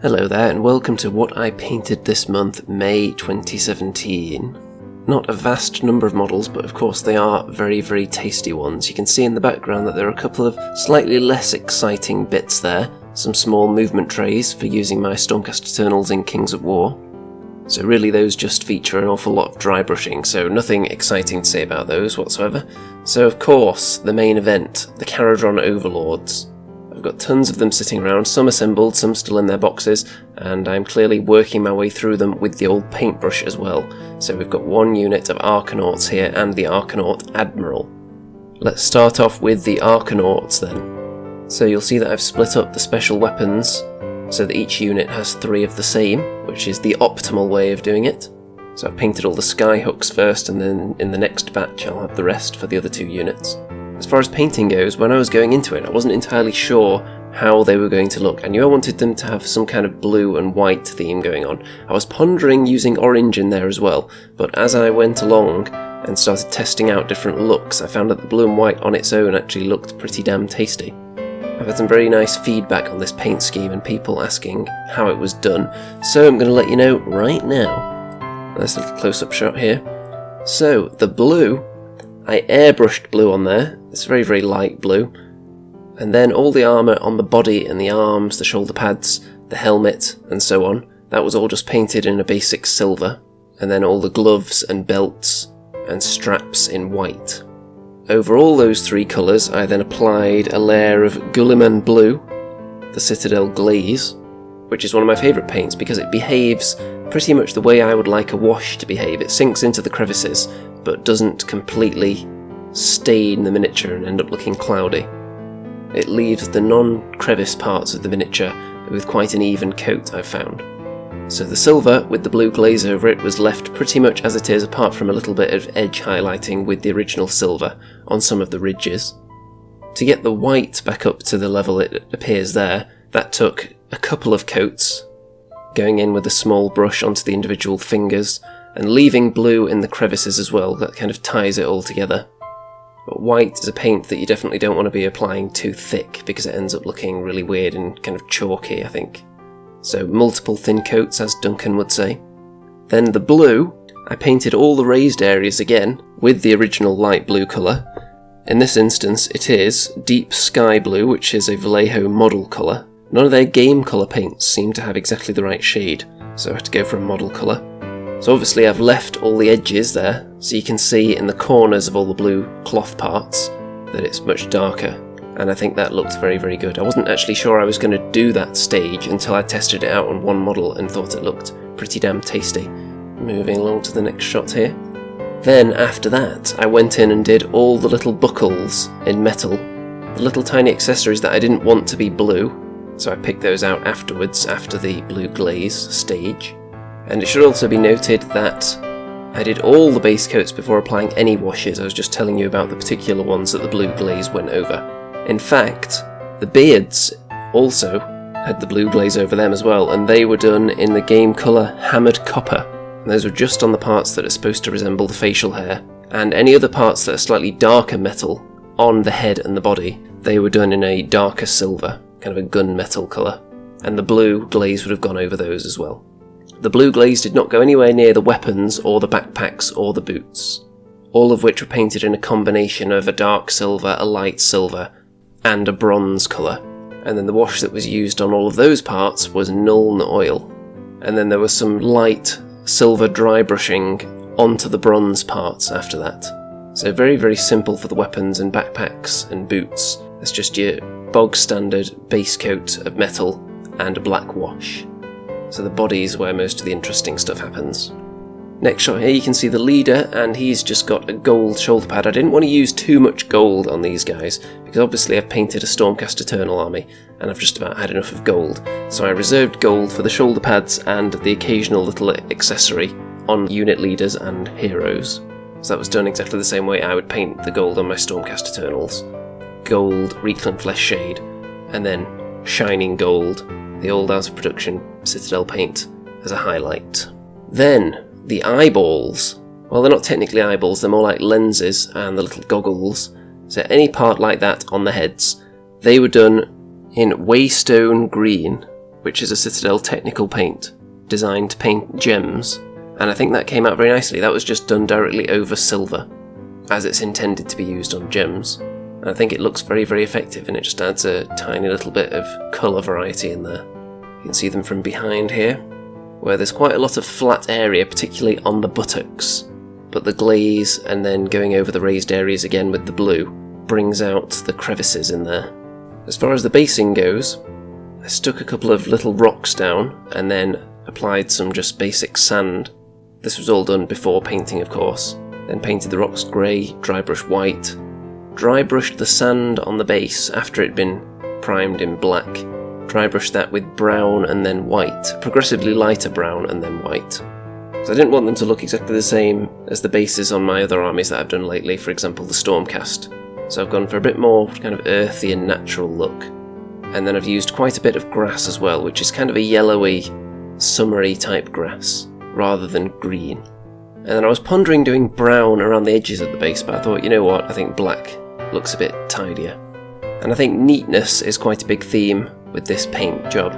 Hello there and welcome to what I painted this month, May 2017. Not a vast number of models, but of course they are very, very tasty ones. You can see in the background that there are a couple of slightly less exciting bits there. Some small movement trays for using my Stormcast Eternals in Kings of War. So really those just feature an awful lot of dry brushing, so nothing exciting to say about those whatsoever. So of course, the main event, the Kharadron Overlords. I've got tons of them sitting around, some assembled, some still in their boxes, and I'm clearly working my way through them with the old paintbrush as well. So we've got one unit of Arkanauts here and the Arkanaut Admiral. Let's start off with the Arkanauts then. So you'll see that I've split up the special weapons so that each unit has 3 of the same, which is the optimal way of doing it. So I've painted all the sky hooks first, and then in the next batch I'll have the rest for the other 2 units. As far as painting goes, when I was going into it I wasn't entirely sure how they were going to look. I knew I wanted them to have some kind of blue and white theme going on. I was pondering using orange in there as well, but as I went along and started testing out different looks, I found that the blue and white on its own actually looked pretty damn tasty. I've had some very nice feedback on this paint scheme and people asking how it was done, so I'm going to let you know right now. Nice little close-up shot here. So, the blue, I airbrushed blue on there. It's very, very light blue. And then all the armour on the body and the arms, the shoulder pads, the helmet, and so on, that was all just painted in a basic silver. And then all the gloves and belts and straps in white. Over all those 3 colours, I then applied a layer of Gulliman Blue, the Citadel Glaze, which is one of my favourite paints because it behaves pretty much the way I would like a wash to behave. It sinks into the crevices, but doesn't completely stain the miniature and end up looking cloudy. It leaves the non-crevice parts of the miniature with quite an even coat, I've found. So the silver with the blue glaze over it was left pretty much as it is, apart from a little bit of edge highlighting with the original silver on some of the ridges. To get the white back up to the level it appears there, that took a couple of coats, going in with a small brush onto the individual fingers, and leaving blue in the crevices as well. That kind of ties it all together. But white is a paint that you definitely don't want to be applying too thick because it ends up looking really weird and kind of chalky, I think. So multiple thin coats, as Duncan would say. Then the blue, I painted all the raised areas again with the original light blue colour. In this instance it is deep sky blue, which is a Vallejo model colour. None of their game colour paints seem to have exactly the right shade, so I had to go for a model colour. So obviously I've left all the edges there, so you can see in the corners of all the blue cloth parts that it's much darker. And I think that looked very, very good. I wasn't actually sure I was going to do that stage until I tested it out on one model and thought it looked pretty damn tasty. Moving along to the next shot here. Then after that, I went in and did all the little buckles in metal, the little tiny accessories that I didn't want to be blue, so I picked those out afterwards, after the blue glaze stage. And it should also be noted that I did all the base coats before applying any washes. I was just telling you about the particular ones that the blue glaze went over. In fact, the beards also had the blue glaze over them as well, and they were done in the game colour Hammered Copper. And those were just on the parts that are supposed to resemble the facial hair, and any other parts that are slightly darker metal on the head and the body, they were done in a darker silver, kind of a gunmetal colour, and the blue glaze would have gone over those as well. The blue glaze did not go anywhere near the weapons or the backpacks or the boots, all of which were painted in a combination of a dark silver, a light silver, and a bronze colour. And then the wash that was used on all of those parts was Nuln oil. And then there was some light silver dry brushing onto the bronze parts after that. So very, very simple for the weapons and backpacks and boots. It's just your bog standard base coat of metal and a black wash. So the body is where most of the interesting stuff happens. Next shot here you can see the leader, and he's just got a gold shoulder pad. I didn't want to use too much gold on these guys, because obviously I've painted a Stormcast Eternal army, and I've just about had enough of gold. So I reserved gold for the shoulder pads and the occasional little accessory on unit leaders and heroes. So that was done exactly the same way I would paint the gold on my Stormcast Eternals. Gold, Reclaimed Flesh shade, and then shining gold, the old out of production Citadel paint, as a highlight. Then the eyeballs. Well, they're not technically eyeballs, they're more like lenses and the little goggles. So any part like that on the heads, they were done in Waystone Green, which is a Citadel technical paint designed to paint gems, and I think that came out very nicely. That was just done directly over silver, as it's intended to be used on gems. And I think it looks very, very effective, and it just adds a tiny little bit of colour variety in there. You can see them from behind here, where there's quite a lot of flat area, particularly on the buttocks. But the glaze, and then going over the raised areas again with the blue, brings out the crevices in there. As far as the basing goes, I stuck a couple of little rocks down, and then applied some just basic sand. This was all done before painting, of course. Then painted the rocks grey, dry brush white, dry brushed the sand on the base after it'd been primed in black, dry brushed that with brown and then white, progressively lighter brown and then white. So I didn't want them to look exactly the same as the bases on my other armies that I've done lately, for example the Stormcast. So I've gone for a bit more kind of earthy and natural look. And then I've used quite a bit of grass as well, which is kind of a yellowy, summery type grass, rather than green. And then I was pondering doing brown around the edges of the base, but I thought, you know what, I think black looks a bit tidier. And I think neatness is quite a big theme with this paint job.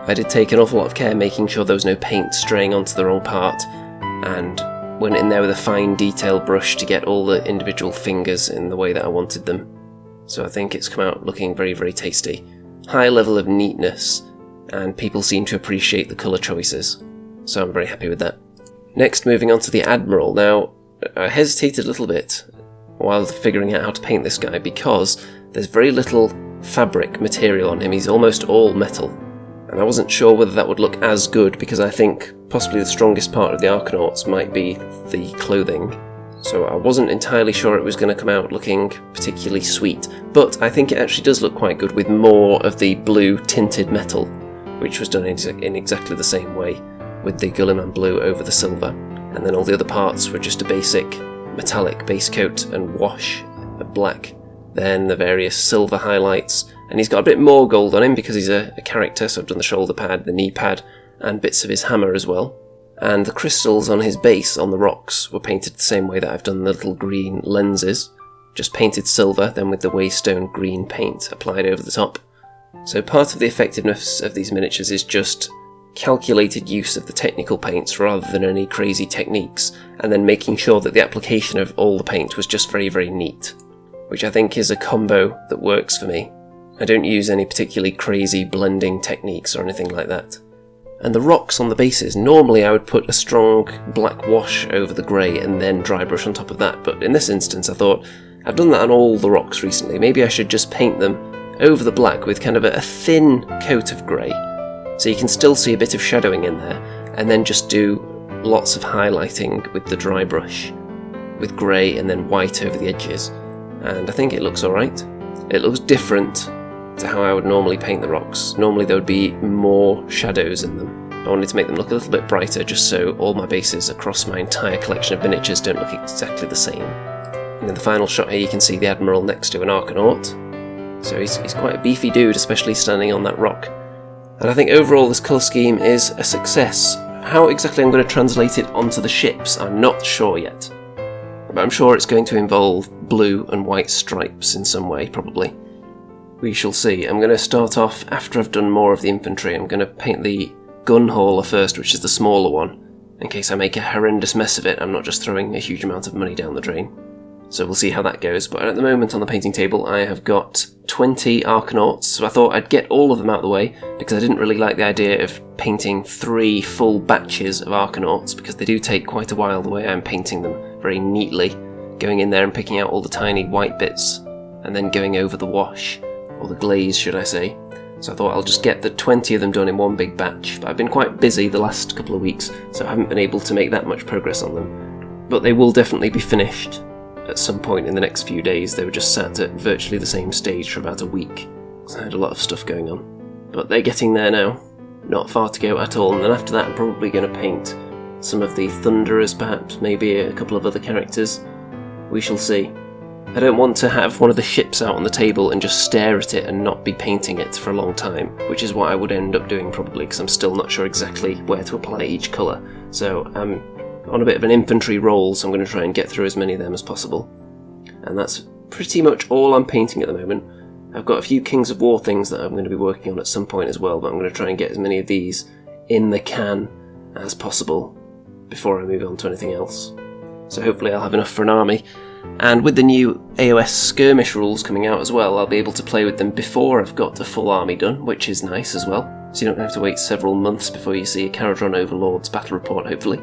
I did take an awful lot of care making sure there was no paint straying onto the wrong part, and went in there with a fine detail brush to get all the individual fingers in the way that I wanted them. So I think it's come out looking very, very tasty. High level of neatness, and people seem to appreciate the colour choices. So I'm very happy with that. Next, moving on to the Admiral. Now, I hesitated a little bit while figuring out how to paint this guy because there's very little fabric material on him. He's almost all metal. And I wasn't sure whether that would look as good because I think possibly the strongest part of the Arkanauts might be the clothing. So I wasn't entirely sure it was going to come out looking particularly sweet, but I think it actually does look quite good with more of the blue tinted metal, which was done in exactly the same way, with the Gulliman blue over the silver, and then all the other parts were just a basic metallic base coat and wash of black, then the various silver highlights, and he's got a bit more gold on him because he's a character, so I've done the shoulder pad, the knee pad, and bits of his hammer as well. And the crystals on his base on the rocks were painted the same way that I've done the little green lenses, just painted silver, then with the Waystone green paint applied over the top. So part of the effectiveness of these miniatures is just calculated use of the technical paints rather than any crazy techniques, and then making sure that the application of all the paint was just very, very neat, which I think is a combo that works for me. I don't use any particularly crazy blending techniques or anything like that. And the rocks on the bases, normally I would put a strong black wash over the grey and then dry brush on top of that, but in this instance I thought, I've done that on all the rocks recently, maybe I should just paint them over the black with kind of a thin coat of grey, so you can still see a bit of shadowing in there, and then just do lots of highlighting with the dry brush, with grey and then white over the edges, and I think it looks alright. It looks different to how I would normally paint the rocks. Normally there would be more shadows in them. I wanted to make them look a little bit brighter just so all my bases across my entire collection of miniatures don't look exactly the same. And in the final shot here you can see the Admiral next to an Arkanaut. So he's quite a beefy dude, especially standing on that rock. And I think overall this colour scheme is a success. How exactly I'm going to translate it onto the ships, I'm not sure yet. But I'm sure it's going to involve blue and white stripes in some way, probably. We shall see. I'm going to start off, after I've done more of the infantry, I'm going to paint the gun hauler first, which is the smaller one. In case I make a horrendous mess of it, I'm not just throwing a huge amount of money down the drain. So we'll see how that goes, but at the moment on the painting table I have got 20 Arkanauts, so I thought I'd get all of them out of the way, because I didn't really like the idea of painting 3 full batches of Arkanauts, because they do take quite a while the way I'm painting them, very neatly, going in there and picking out all the tiny white bits, and then going over the wash, or the glaze should I say. So I thought I'll just get the 20 of them done in one big batch, but I've been quite busy the last couple of weeks, so I haven't been able to make that much progress on them. But they will definitely be finished at some point in the next few days. They were just sat at virtually the same stage for about a week, so I had a lot of stuff going on. But they're getting there now, not far to go at all, and then after that I'm probably going to paint some of the Thunderers perhaps, maybe a couple of other characters. We shall see. I don't want to have one of the ships out on the table and just stare at it and not be painting it for a long time, which is what I would end up doing probably, because I'm still not sure exactly where to apply each colour. So I'm on a bit of an infantry roll, so I'm going to try and get through as many of them as possible. And that's pretty much all I'm painting at the moment. I've got a few Kings of War things that I'm going to be working on at some point as well, but I'm going to try and get as many of these in the can as possible before I move on to anything else. So hopefully I'll have enough for an army. And with the new AOS skirmish rules coming out as well, I'll be able to play with them before I've got a full army done, which is nice as well. So you don't have to wait several months before you see a Kharadron Overlords battle report, hopefully.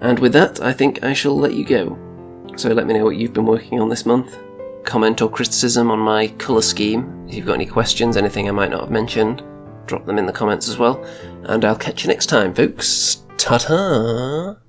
And with that, I think I shall let you go. So let me know what you've been working on this month. Comment or criticism on my colour scheme. If you've got any questions, anything I might not have mentioned, drop them in the comments as well. And I'll catch you next time, folks. Ta-ta!